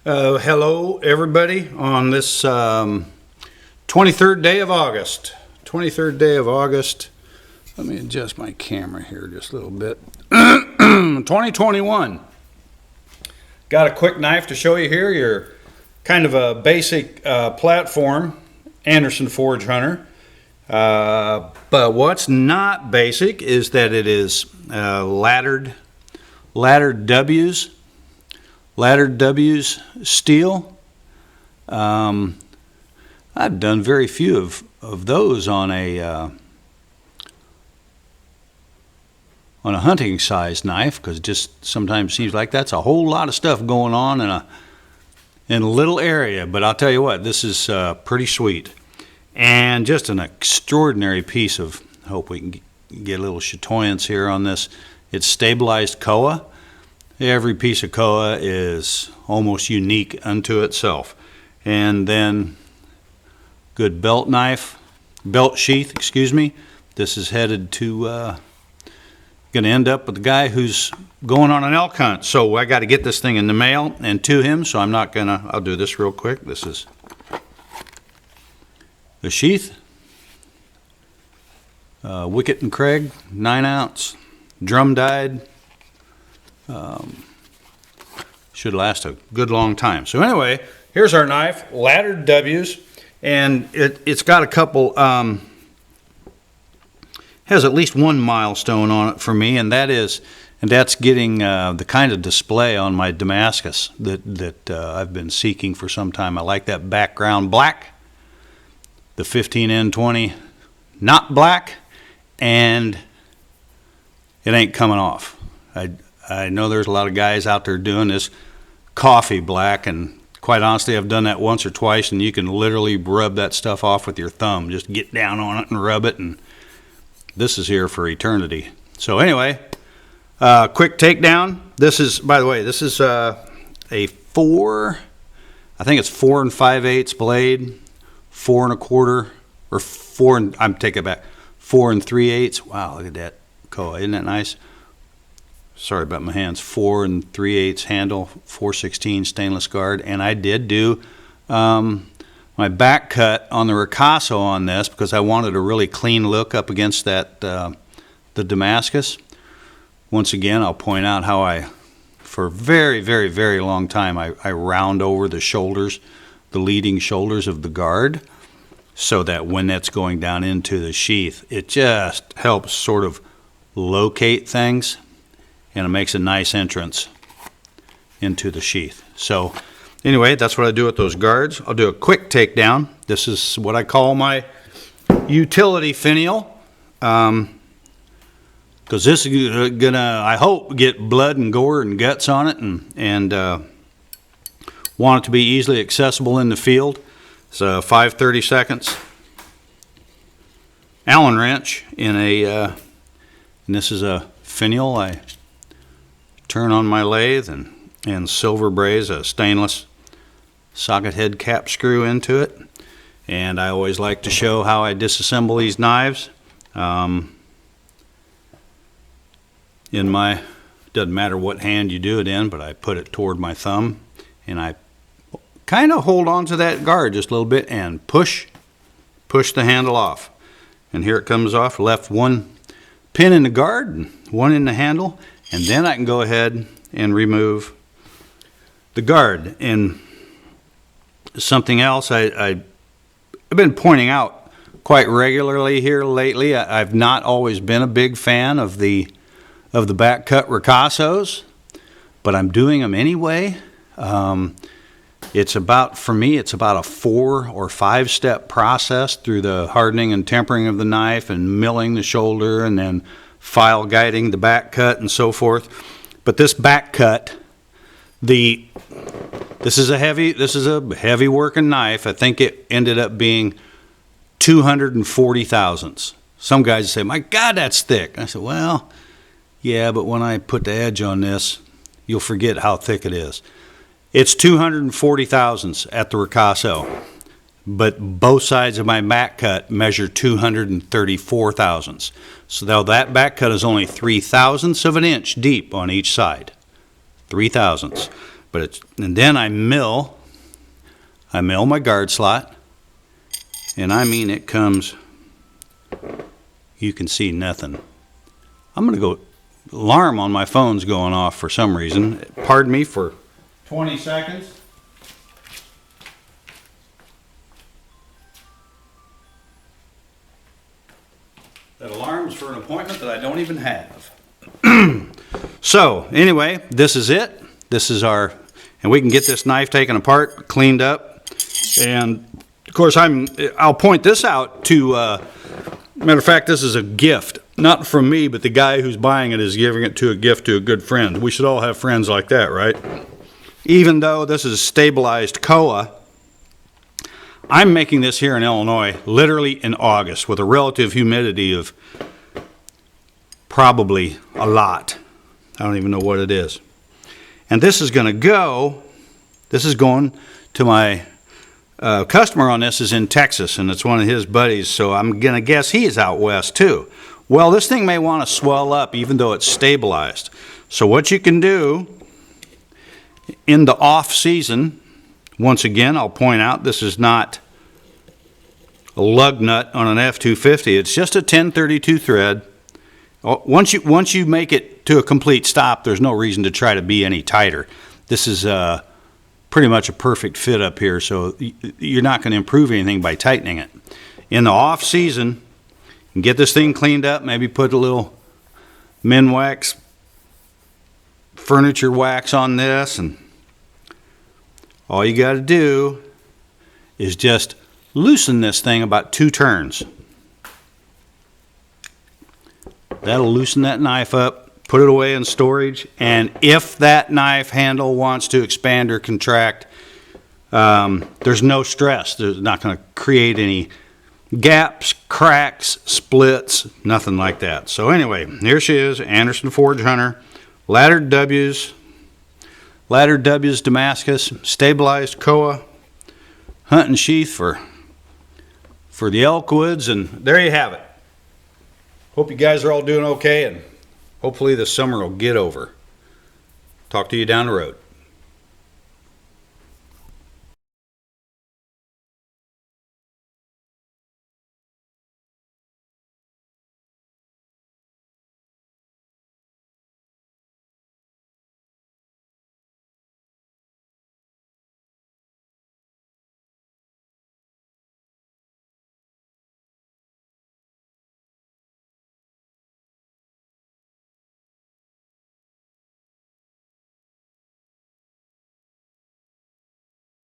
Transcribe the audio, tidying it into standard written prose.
Hello, everybody, on this 23rd day of August. 23rd day of August. Let me adjust my camera here just a little bit. 2021. Got a quick knife to show you here. Your kind of a basic platform, Andersen Forge Hunter. But what's not basic is that it is laddered W's. Laddered W's steel. I've done very few of those on a hunting size knife, because it just sometimes seems like that's a whole lot of stuff going on in a little area. But I'll tell you what, this is pretty sweet, and just an extraordinary piece of. Hope we can get a little chatoyance here on this. It's stabilized koa. Every piece of koa is almost unique unto itself. And then good belt sheath, excuse me. This is headed to, going to end up with the guy who's going on an elk hunt. So I got to get this thing in the mail and to him, so I'll do this real quick. This is the sheath. Wicket and Craig, 9-ounce, drum dyed. Should last a good long time. So anyway, here's our knife, laddered W's, and it's got a couple, has at least one milestone on it for me, and that's getting the kind of display on my Damascus that I've been seeking for some time. I like that background black, the 15N20 not black, and it ain't coming off. I know there's a lot of guys out there doing this coffee black, and quite honestly, I've done that once or twice, and you can literally rub that stuff off with your thumb. Just get down on it and rub it, and this is here for eternity. So anyway, quick takedown. This is, by the way, this is a 4 and 5/8 blade, 4 1/4, or 4 and, I'm taking it back, 4 3/8. Wow, look at that koa, isn't that nice? Sorry about my hands. 4 3/8 handle, 4/16 stainless guard, and I did do my back cut on the ricasso on this because I wanted a really clean look up against that the Damascus. Once again, I'll point out how for a very, very, very long time, I round over the shoulders, the leading shoulders of the guard, so that when that's going down into the sheath, it just helps sort of locate things, and it makes a nice entrance into the sheath. So anyway, that's what I do with those guards. I'll do a quick takedown. This is what I call my utility finial, because this is gonna, I hope, get blood and gore and guts on it, and want it to be easily accessible in the field. It's a 5/32 Allen wrench in and this is a finial. I turn on my lathe and silver braze a stainless socket head cap screw into it. And I always like to show how I disassemble these knives. Doesn't matter what hand you do it in, but I put it toward my thumb, and I kind of hold on to that guard just a little bit and push the handle off. And here it comes off. Left one pin in the guard and one in the handle, and then I can go ahead and remove the guard. And something else I've been pointing out quite regularly here lately, I've not always been a big fan of the back cut ricassos, but I'm doing them anyway. For me, it's about a 4 or 5 step process through the hardening and tempering of the knife and milling the shoulder and then file guiding the back cut and so forth. But this back cut, this is a heavy working knife. I think it ended up being 240 thousandths. Some guys say, "My God, that's thick." I said, "Well, yeah, but when I put the edge on this, you'll forget how thick it is." It's 240 thousandths at the ricasso, but both sides of my back cut measure 234 thousandths. So now that back cut is only 3 thousandths of an inch deep on each side. 3 thousandths. And then I mill my guard slot, and I mean it comes, you can see nothing. I'm going to go, alarm on my phone's going off for some reason. Pardon me for 20 seconds. That alarm's for an appointment that I don't even have. So anyway, this is it. This is our, and we can get this knife taken apart, cleaned up, and of course I'll point this out to, matter of fact, this is a gift, not from me, but the guy who's buying it is giving it to a gift to a good friend. We should all have friends like that, right? Even though this is stabilized koa, I'm making this here in Illinois literally in August with a relative humidity of probably a lot. I don't even know what it is. And this is going to to my customer on this is in Texas, and it's one of his buddies, so I'm going to guess he's out west too. Well, this thing may want to swell up even though it's stabilized. So what you can do in the off season, once again, I'll point out this is not a lug nut on an F250. It's just a 1032 thread. Once you make it to a complete stop, there's no reason to try to be any tighter. This is pretty much a perfect fit up here, so you're not going to improve anything by tightening it. In the off season, you can get this thing cleaned up, maybe put a little Minwax furniture wax on this, and all you got to do is just loosen this thing about 2 turns. That'll loosen that knife up, put it away in storage, and if that knife handle wants to expand or contract, there's no stress. There's not going to create any gaps, cracks, splits, nothing like that. So anyway, here she is, Andersen Forge Hunter, laddered W's Damascus, stabilized koa, hunting sheath for the elk woods, and there you have it. Hope you guys are all doing okay, and hopefully this summer will get over. Talk to you down the road.